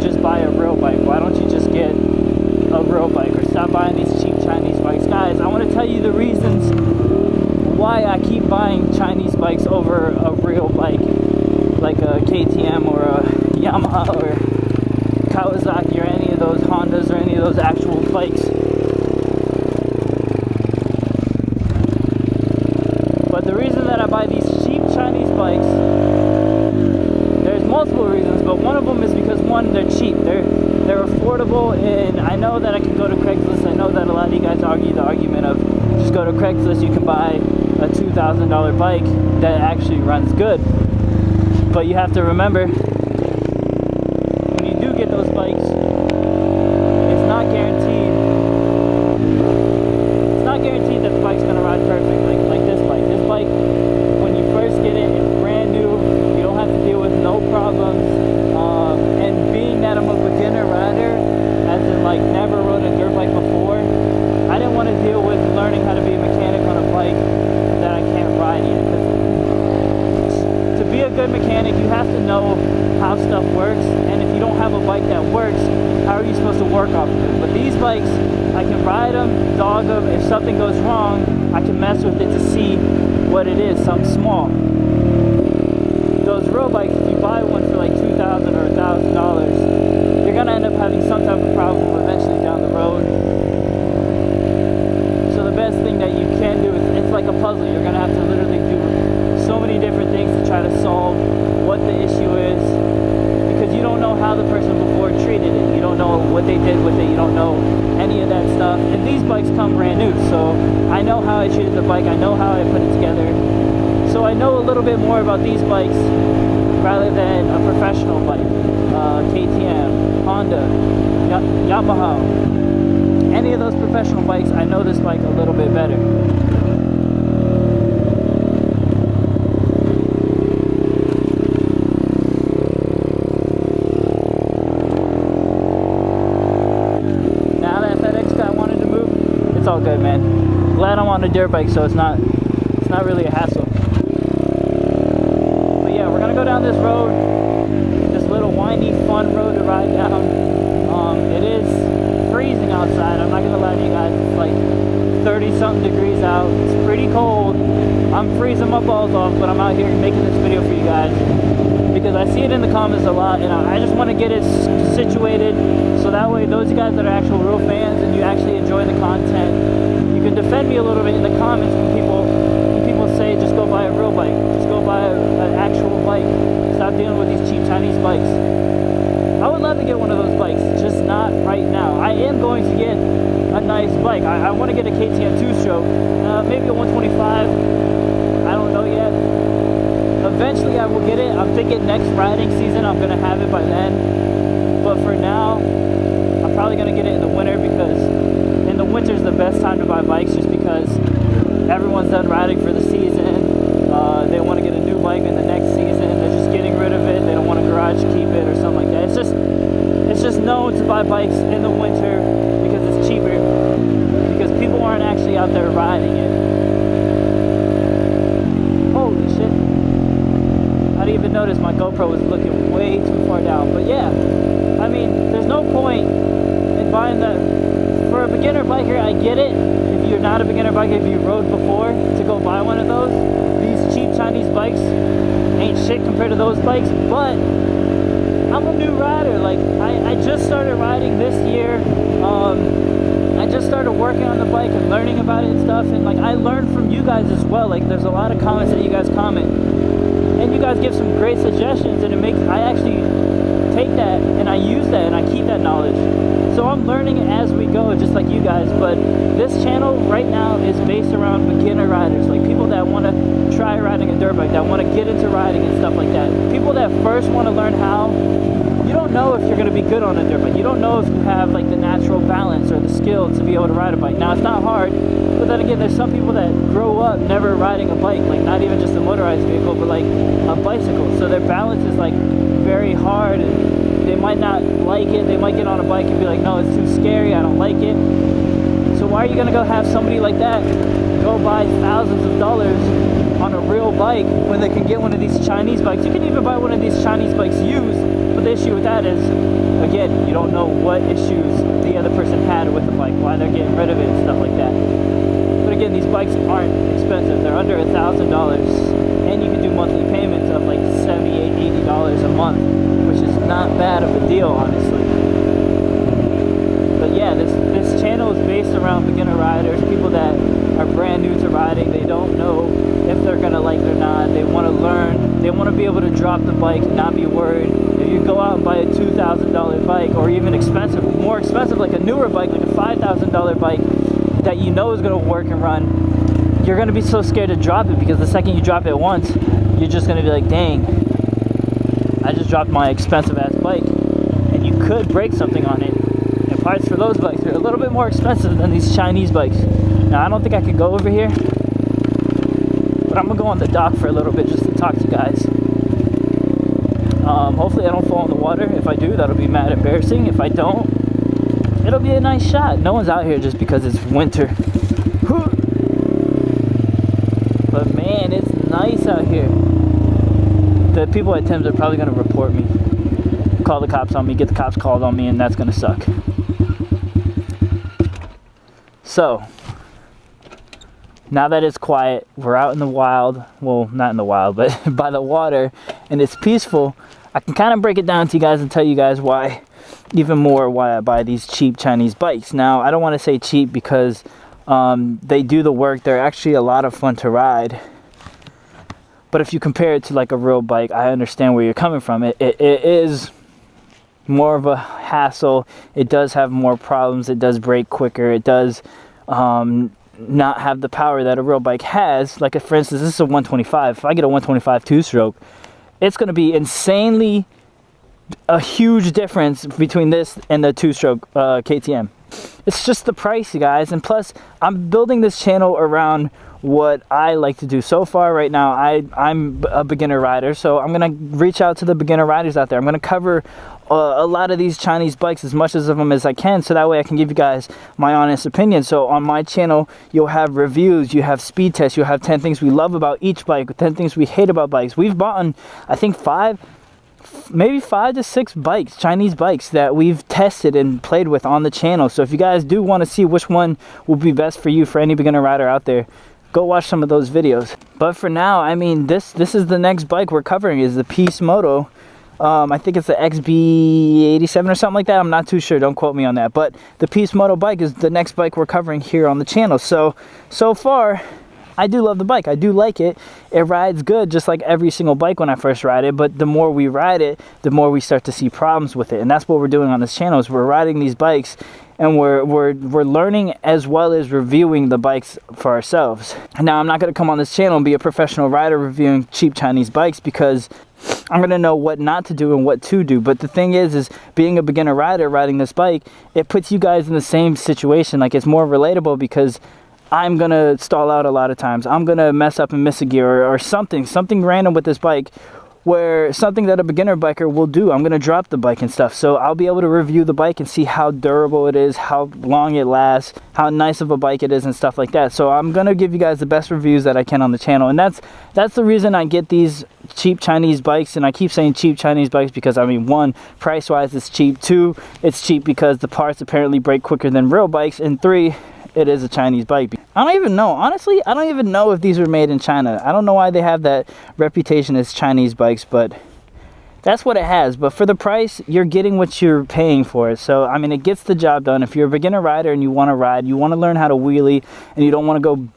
just buy a real bike? Why don't you just get a real bike or stop buying these cheap Chinese bikes? Guys, I want to tell you the reasons why I keep buying Chinese bikes over a real bike like a KTM or a Yamaha or Kawasaki or any of those Hondas or any of those actual bikes. But the reason that I buy these cheap Chinese bikes, there's multiple reasons, but one of them is because, one, they're cheap. They're affordable, and I know that I can go to Craigslist. I know that a lot of you guys argue the argument of just go to Craigslist, you can buy a $2,000 bike that actually runs good. But you have to remember, when you do get those bikes, it's not guaranteed. It's not guaranteed that the bike's gonna ride perfect, like this bike. This bike, when you first get it, it's brand new. You don't have to deal with no problems. And being that I'm a beginner rider, as in like never rode a dirt bike before, I didn't want to deal with learning how to be a mechanic on a bike that I can't ride yet. To be a good mechanic, you have to know how stuff works, and if you don't have a bike that works, how are you supposed to work off of it? But these bikes, I can ride them, dog them. If something goes wrong, I can mess with it to see what it is, something small. Those real bikes, if you buy one for like $2,000 or $1,000, you're gonna end up having some type of problem eventually down the road. So the best thing that you can do is, it's like a puzzle. You're gonna have to literally do so many different things to try to solve what the issue is, because you don't know how the person before treated it. You don't know what they did with it. You don't know any of that stuff. And these bikes come brand new, so I know how I treated the bike. I know how I put it together. So I know a little bit more about these bikes rather than a professional bike. KTM, Honda, Yamaha, any of those professional bikes, I know this bike a little bit better. Now that FedEx guy wanted to move, it's all good, man. Glad I'm on a dirt bike, so it's not really a hassle. But yeah, we're gonna go down this road, this little windy, fun road to ride down. It is freezing outside. I'm not gonna lie to you guys. It's like 30-something degrees out. It's pretty cold. I'm freezing my balls off, but I'm out here making this video for you guys because I see it in the comments a lot, and I just want to get it situated so that way those guys that are actual real fans and you actually enjoy the content, you can defend me a little bit in the comments when people say just go buy a real bike, just go buy an actual bike, stop dealing with these cheap Chinese bikes. I would love to get one of those bikes, just not right now. I am going to get a nice bike. I want to get a KTM 2-stroke, maybe a 125. I don't know yet. Eventually I will get it. I'm thinking next riding season I'm going to have it by then. But for now, I'm probably going to get it in the winter, because in the winter is the best time to buy bikes, just because everyone's done riding for the season. They want to get a new bike in the next season. They're just getting rid of it. They don't want to garage keep it or something like that. It's just known to buy bikes in the winter because it's cheaper, because people aren't actually out there riding it. Holy shit. I didn't even notice my GoPro was looking way too far down. But yeah, I mean, there's no point in buying that. For a beginner biker, I get it. If you're not a beginner biker, if you rode before, to go buy one of those. These cheap Chinese bikes ain't shit compared to those bikes, but I'm a new rider. Like, I just started riding this year. I just started working on the bike and learning about it and stuff, and like I learned from you guys as well. Like, there's a lot of comments that you guys comment, and you guys give some great suggestions, and I actually take that and I use that and I keep that knowledge. So I'm learning as we go, just like you guys. But this channel right now is based around beginner riders, like people that want to try riding a dirt bike, that want to get into riding and stuff like that. People that first want to learn how. You don't know if you're going to be good on a dirt bike. You don't know if you have like the natural balance or the skill to be able to ride a bike. Now, it's not hard, but then again, there's some people that grow up never riding a bike, like not even just a motorized vehicle, but like a bicycle. So their balance is like very hard, and they might not like it. They might get on a bike and be like, no, it's too scary, I don't like it. So why are you going to go have somebody like that go buy thousands of dollars on a real bike when they can get one of these Chinese bikes? You can even buy one of these Chinese bikes used. But the issue with that is again, you don't know what issues the other person had with the bike, why they're getting rid of it and stuff like that. But again, these bikes aren't expensive. They're under $1,000, and you can do monthly payments of like $78, $80 a month, which is not bad of a deal, honestly. But yeah, this channel is based around beginner riders, people that are brand new to riding. They don't know if they're gonna like it or not. They want to learn. They want to be able to drop the bike and not be worried. If you go out and buy a $2,000 bike, or even more expensive, like a newer bike, like a $5,000 bike that you know is gonna work and run, you're gonna be so scared to drop it, because the second you drop it once, you're just gonna be like, dang, I just dropped my expensive ass bike. And you could break something on it. And parts for those bikes are a little bit more expensive than these Chinese bikes. Now, I don't think I could go over here, but I'm gonna go on the dock for a little bit just to talk to guys. Hopefully I don't fall in the water. If I do, that'll be mad embarrassing. If I don't, it'll be a nice shot. No one's out here just because it's winter. But man, it's nice out here. The people at Tim's are probably gonna report me, call the cops on me, get the cops called on me, and that's gonna suck. So, now that it's quiet, we're out in the wild. Well, not in the wild, but by the water, and it's peaceful. I can kind of break it down to you guys and tell you guys why, even more why I buy these cheap Chinese bikes. Now, I don't want to say cheap because they do the work. They're actually a lot of fun to ride. But if you compare it to like a real bike, I understand where you're coming from. It is more of a hassle. It does have more problems. It does break quicker. It does not have the power that a real bike has. Like, for instance, this is a 125. If I get a 125 two-stroke, it's going to be insanely a huge difference between this and the two-stroke KTM. It's just the price, you guys. And plus, I'm building this channel around what I like to do. So far right now, I'm a beginner rider, so I'm gonna reach out to the beginner riders out there. I'm gonna cover a lot of these Chinese bikes, as much of them as I can, so that way I can give you guys my honest opinion. So on my channel, you'll have reviews, you have speed tests, you'll have 10 things we love about each bike, 10 things we hate about bikes. We've bought, I think, maybe 5 to 6 bikes, Chinese bikes, that we've tested and played with on the channel. So if you guys do want to see which one will be best for you, for any beginner rider out there, go watch some of those videos. But for now, I mean, this is the next bike we're covering, is the Peace Moto. I think it's the XB87 or something like that. I'm not too sure, don't quote me on that. But the Peace Moto bike is the next bike we're covering here on the channel. So far, I do love the bike. I do like it. It rides good, just like every single bike when I first ride it. But the more we ride it, the more we start to see problems with it. And that's what we're doing on this channel, is we're riding these bikes, and we're learning as well as reviewing the bikes for ourselves. Now, I'm not going to come on this channel and be a professional rider reviewing cheap Chinese bikes, because I'm going to know what not to do and what to do. But the thing is being a beginner rider riding this bike, it puts you guys in the same situation. Like, it's more relatable, because I'm going to stall out a lot of times. I'm going to mess up and miss a gear or something random with this bike, where something that a beginner biker will do. I'm going to drop the bike and stuff. So I'll be able to review the bike and see how durable it is, how long it lasts, how nice of a bike it is, and stuff like that. So I'm going to give you guys the best reviews that I can on the channel. And that's the reason I get these cheap Chinese bikes. And I keep saying cheap Chinese bikes because, I mean, 1, price-wise it's cheap. 2, it's cheap because the parts apparently break quicker than real bikes. And 3, it is a Chinese bike. I don't even know. Honestly, I don't even know if these were made in China. I don't know why they have that reputation as Chinese bikes, but that's what it has. But for the price, you're getting what you're paying for it. So, I mean, it gets the job done. If you're a beginner rider and you want to ride, you want to learn how to wheelie, and you don't want to go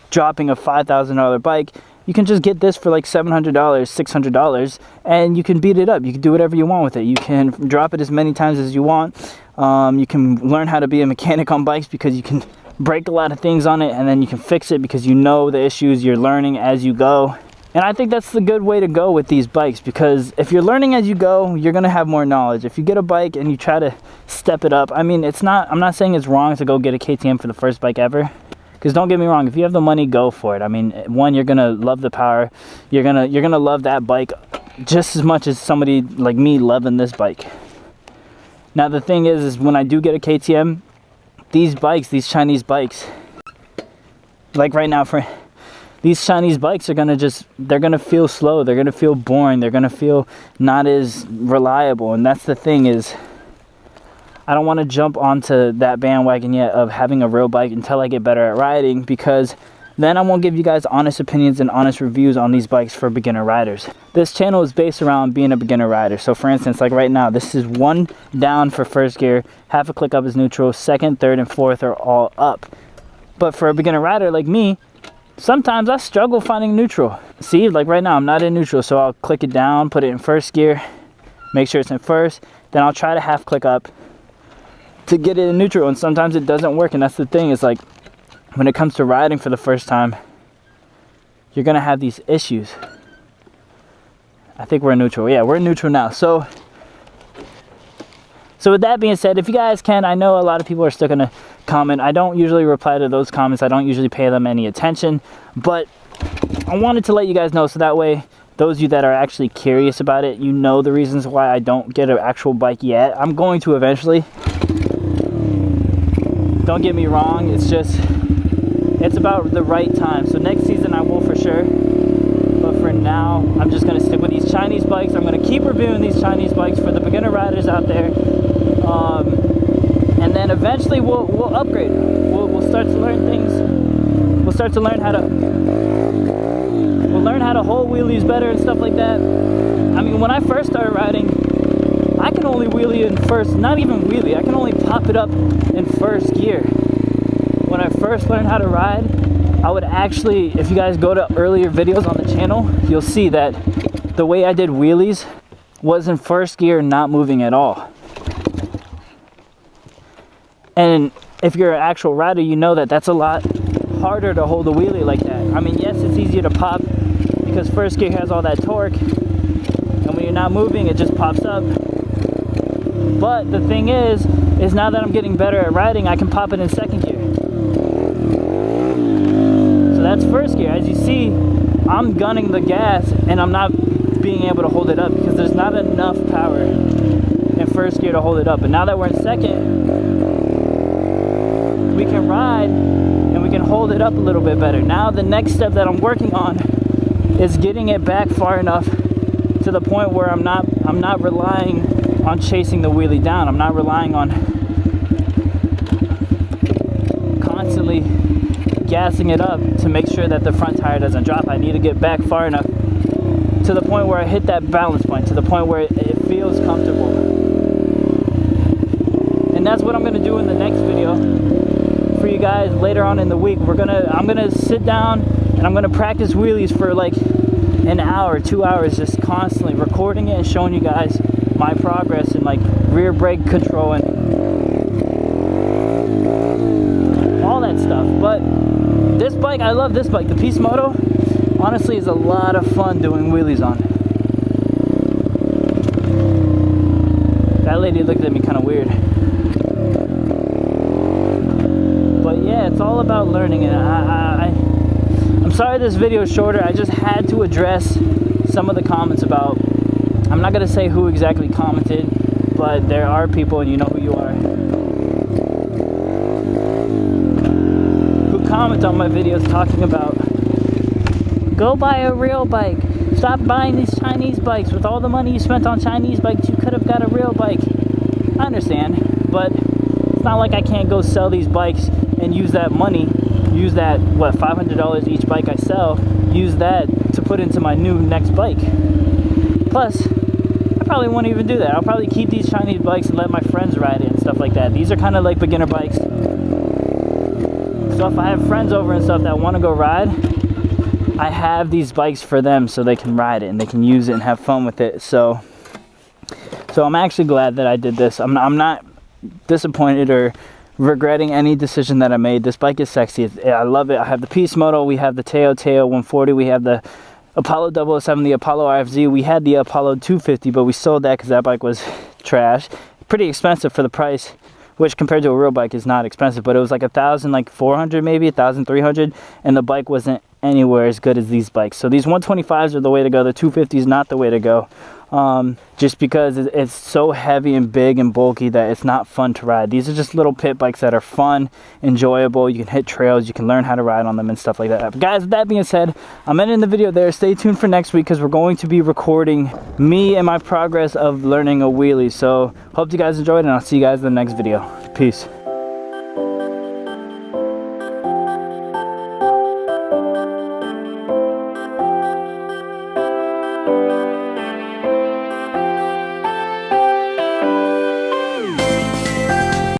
dropping a $5,000 bike, you can just get this for like $700, $600, and you can beat it up. You can do whatever you want with it. You can drop it as many times as you want. You can learn how to be a mechanic on bikes, because you can break a lot of things on it, and then you can fix it because you know the issues. You're learning as you go. And I think that's the good way to go with these bikes, because if you're learning as you go, you're going to have more knowledge. If you get a bike and you try to step it up, I mean, I'm not saying it's wrong to go get a KTM for the first bike ever, because don't get me wrong, if you have the money, go for it. I mean, 1, you're going to love the power. You're going to love that bike just as much as somebody like me loving this bike. Now, the thing is when I do get a KTM, these bikes, these Chinese bikes, like right now, for these Chinese bikes are they're gonna feel slow, they're gonna feel boring, they're gonna feel not as reliable. And that's the thing, is I don't want to jump onto that bandwagon yet of having a real bike until I get better at riding, because then I won't give you guys honest opinions and honest reviews on these bikes for beginner riders. This channel is based around being a beginner rider. So for instance, like right now, this is 1 down for first gear, half a click up is neutral, second, third, and fourth are all up. But for a beginner rider like me, sometimes I struggle finding neutral. See, like right now, I'm not in neutral, so I'll click it down, put it in first gear, make sure it's in first, then I'll try to half click up to get it in neutral, and sometimes it doesn't work. And that's the thing, is like, when it comes to riding for the first time, you're gonna have these issues. I think we're in neutral. Yeah, we're in neutral now. So with that being said, if you guys can, I know a lot of people are still gonna comment. I don't usually reply to those comments. I don't usually pay them any attention, but I wanted to let you guys know, so that way those of you that are actually curious about it, you know the reasons why I don't get an actual bike yet. I'm going to eventually. Don't get me wrong, it's about the right time. So next season I will for sure, but for now I'm just going to stick with these Chinese bikes. I'm going to keep reviewing these Chinese bikes for the beginner riders out there, and then eventually we'll upgrade. We'll start to learn things. We'll start to learn how to hold wheelies better and stuff like that. I mean, when I first started riding, I can only wheelie in first, not even wheelie, I can only pop it up in first gear. When I first learned how to ride, I would actually, if you guys go to earlier videos on the channel, you'll see that the way I did wheelies was in first gear, not moving at all. And if you're an actual rider, you know that that's a lot harder to hold a wheelie like that. I mean, yes, it's easier to pop because first gear has all that torque, and when you're not moving, it just pops up. But the thing is now that I'm getting better at riding, I can pop it in second gear. So that's first gear. As you see, I'm gunning the gas and I'm not being able to hold it up because there's not enough power in first gear to hold it up. But now that we're in second, we can ride and we can hold it up a little bit better. Now the next step that I'm working on is getting it back far enough to the point where I'm not relying on chasing the wheelie down. I'm not relying on constantly gassing it up to make sure that the front tire doesn't drop. I need to get back far enough to the point where I hit that balance point, to the point where it feels comfortable. And that's what I'm gonna do in the next video for you guys later on in the week. I'm gonna sit down and I'm gonna practice wheelies for like an hour, 2 hours, just constantly recording it and showing you guys my progress in like rear brake control and all that stuff. But this bike, I love this bike. The Peace Moto, honestly, is a lot of fun doing wheelies on. That lady looked at me kind of weird. But yeah, it's all about learning, and I'm sorry this video is shorter. I just had to address some of the comments about, I'm not going to say who exactly commented, but there are people, and you know who you are, who comment on my videos talking about, go buy a real bike. Stop buying these Chinese bikes. With all the money you spent on Chinese bikes, you could have got a real bike. I understand, but it's not like I can't go sell these bikes and use that money, use that, what, $500 each bike I sell, use that to put into my new next bike. Plus, I probably won't even do that. I'll probably keep these Chinese bikes and let my friends ride it and stuff like that. These are kind of like beginner bikes. So if I have friends over and stuff that want to go ride, I have these bikes for them so they can ride it and they can use it and have fun with it. So I'm actually glad that I did this. I'm not disappointed or regretting any decision that I made. This bike is sexy. I love it. I have the Peace Moto. We have the Teo 140. We have the Apollo 007, the Apollo RFZ. We had the Apollo 250, but we sold that because that bike was trash. Pretty expensive for the price, which compared to a real bike is not expensive, but it was like $1,400, maybe $1,300, and the bike wasn't anywhere as good as these bikes. So these 125s are the way to go. The 250 is not the way to go. just because it's so heavy and big and bulky that it's not fun to ride. These are just little pit bikes that are fun, enjoyable. You can hit trails, you can learn how to ride on them and stuff like that. But guys, with that being said, I'm ending the video there. Stay tuned for next week because we're going to be recording me and my progress of learning a wheelie. So hope you guys enjoyed, and I'll see you guys in the next video. Peace.